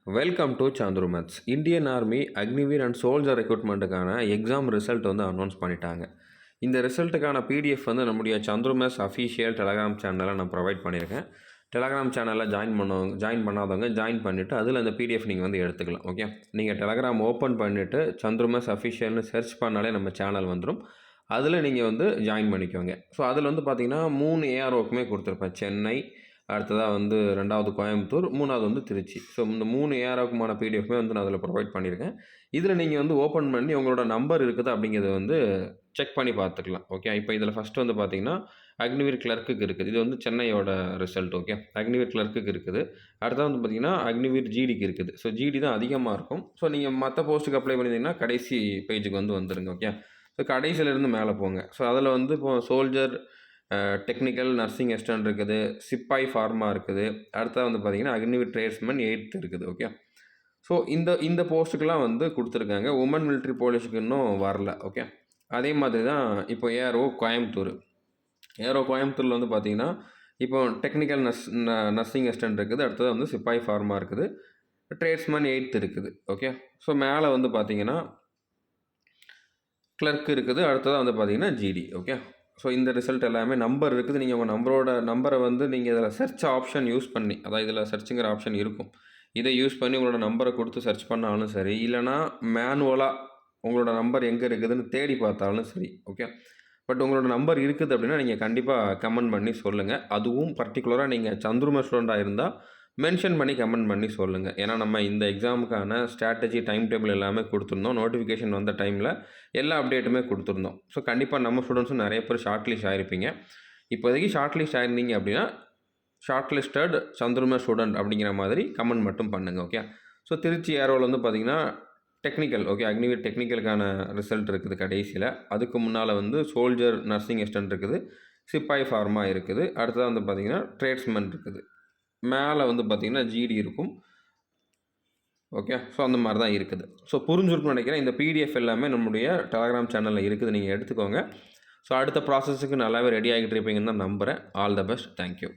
Welcome to Chandru maths. Indian army Agniveer and soldier ரெக்ரூட்மெண்ட்டுக்கான exam result வந்து announce பண்ணிட்டாங்க. இந்த ரிசல்ட்டுக்கான பிடிஎஃப் வந்து நம்முடைய சாந்துரு மேத்ஸ் அஃபீஷியல் டெலகிராம் சேனலில் நான் ப்ரொவைட் பண்ணியிருக்கேன். டெலகிராம் சேனலில் ஜாயின் பண்ணாதவங்க ஜாயின் பண்ணிவிட்டு அதில் அந்த பிடிஎஃப் நீங்கள் வந்து எடுத்துக்கலாம். ஓகே, நீங்கள் டெலகிராம் ஓப்பன் பண்ணிவிட்டு சாந்துரு மேத்ஸ் அஃபீஷியல்னு சர்ச் பண்ணாலே நம்ம சேனல் வந்துடும். அதில் நீங்கள் வந்து ஜாயின் பண்ணிக்கோங்க. ஸோ அதில் வந்து பார்த்தீங்கன்னா 3 ஏஆர்ஓக்குமே கொடுத்துருப்பேன். சென்னை, அடுத்ததாக வந்து 2வது கோயம்புத்தூர், 3வது வந்து திருச்சி. ஸோ இந்த 3 ஏஆர்ஓக்குமான பிடிஎஃப்மே வந்து நான் அதில் ப்ரொவைட் பண்ணியிருக்கேன். இதில் நீங்கள் வந்து ஓப்பன் பண்ணி உங்களோட நம்பர் இருக்குது அப்படிங்கிறத வந்து செக் பண்ணி பார்த்துக்கலாம். ஓகே, இப்போ இதில் ஃபஸ்ட்டு வந்து பார்த்தீங்கன்னா அக்னிவீர் கிளர்க்குக்கு இருக்குது. இது வந்து சென்னையோட ரிசல்ட். ஓகே, அக்னிவீர் கிளர்க்குக்கு இருக்குது. அடுத்தது வந்து பார்த்தீங்கன்னா அக்னிவீர் ஜிடிக்கு இருக்குது. ஸோ ஜிடி தான் அதிகமாக இருக்கும். ஸோ நீங்கள் மற்ற போஸ்ட்டுக்கு அப்ளை பண்ணியிருந்தீங்கன்னா கடைசி பேஜுக்கு வந்து வந்துடுங்க. ஓகே, ஸோ கடைசியிலேருந்து மேலே போங்க. ஸோ அதில் வந்து இப்போ சோல்ஜர், டெக்னிக்கல் நர்சிங் அசிஸ்டன்ட் இருக்குது, சிப்பாய் ஃபார்மா இருக்குது, அடுத்தது வந்து பார்த்தீங்கன்னா அக்னிவீர் ட்ரேட்ஸ்மேன் 8th இருக்குது. ஓகே, ஸோ இந்த போஸ்ட்டுக்கெலாம் வந்து கொடுத்துருக்காங்க. உமன் மிலிட்ரி போலீஸுக்கு இன்னும் வரல. ஓகே, அதே மாதிரி தான் இப்போ ஏஆர்ஓ கோயம்புத்தூர். ஏஆர்ஓ கோயம்புத்தூரில் வந்து பார்த்தீங்கன்னா இப்போ டெக்னிக்கல் நர்சிங் அசிஸ்டன்ட் இருக்குது, அடுத்தது வந்து சிப்பாய் ஃபார்மா இருக்குது, ட்ரேட்ஸ்மேன் 8th இருக்குது. ஓகே, ஸோ மேலே வந்து பார்த்தீங்கன்னா கிளர்க் இருக்குது, அடுத்ததாக வந்து பார்த்தீங்கன்னா ஜிடி. ஓகே, ஸோ இந்த ரிசல்ட் எல்லாமே நம்பர் இருக்குது. நீங்கள் உங்கள் நம்பரை வந்து நீங்கள் இதில் சர்ச் ஆப்ஷன் யூஸ் பண்ணி, அதாவது இதில் சர்ச்சுங்கிற ஆப்ஷன் இருக்கும், இதை யூஸ் பண்ணி உங்களோட நம்பரை கொடுத்து சர்ச் பண்ணாலும் சரி, இல்லைனா மேனுவலாக உங்களோட நம்பர் எங்கே இருக்குதுன்னு தேடி பார்த்தாலும் சரி. ஓகே, பட் உங்களோட நம்பர் இருக்குது அப்படின்னா நீங்கள் கண்டிப்பாக கமெண்ட் பண்ணி சொல்லுங்கள். அதுவும் பர்டிகுலராக நீங்கள் சந்துரும ஸ்டூடெண்ட்டாக இருந்தால் மென்ஷன் பண்ணி கமெண்ட் பண்ணி சொல்லுங்கள். ஏன்னா நம்ம இந்த எக்ஸாமுக்கான ஸ்ட்ராட்டஜி டைம் டேபிள் எல்லாமே கொடுத்துருந்தோம். நோட்டிஃபிகேஷன் வந்த டைமில் எல்லா அப்டேட்டுமே கொடுத்துருந்தோம். ஸோ கண்டிப்பாக நம்ம ஸ்டூடெண்ட்ஸும் நிறைய பேர் ஷார்ட் லிஸ்ட் ஆகிருப்பீங்க. இப்போதைக்கு ஷார்ட் லிஸ்ட் ஆயிருந்தீங்க அப்படின்னா ஷார்ட் லிஸ்டட் சந்துரும ஸ்டூடெண்ட் அப்படிங்கிற மாதிரி கமெண்ட் மட்டும் பண்ணுங்கள். ஓகே, ஸோ திருச்சி ஏரோவில் வந்து பார்த்திங்கன்னா டெக்னிக்கல், ஓகே, அக்னிவீர் டெக்னிக்கலுக்கான ரிசல்ட் இருக்குது கடைசியில். அதுக்கு முன்னால் வந்து சோல்ஜர் நர்சிங் அசிஸ்டன்ட் இருக்குது, சிப்பாய் ஃபார்மா இருக்குது, அடுத்ததாக வந்து பார்த்திங்கன்னா ட்ரேட்ஸ்மேன் இருக்குது, மேலே வந்து பார்த்திங்கன்னா ஜிடி இருக்கும். ஓகே, ஸோ அந்த மாதிரி தான் இருக்குது. ஸோ புரிஞ்சுருக்குன்னு நினைக்கிறேன். இந்த பிடிஎஃப் எல்லாமே நம்முடைய டெலகிராம் சேனலில் இருக்குது, நீங்கள் எடுத்துக்கோங்க. ஸோ அடுத்த ப்ராசஸுக்கு நல்லாவே ரெடி ஆகிட்டு இருப்பீங்கன்னு தான் நம்புகிறேன். All the best. தேங்க்யூ.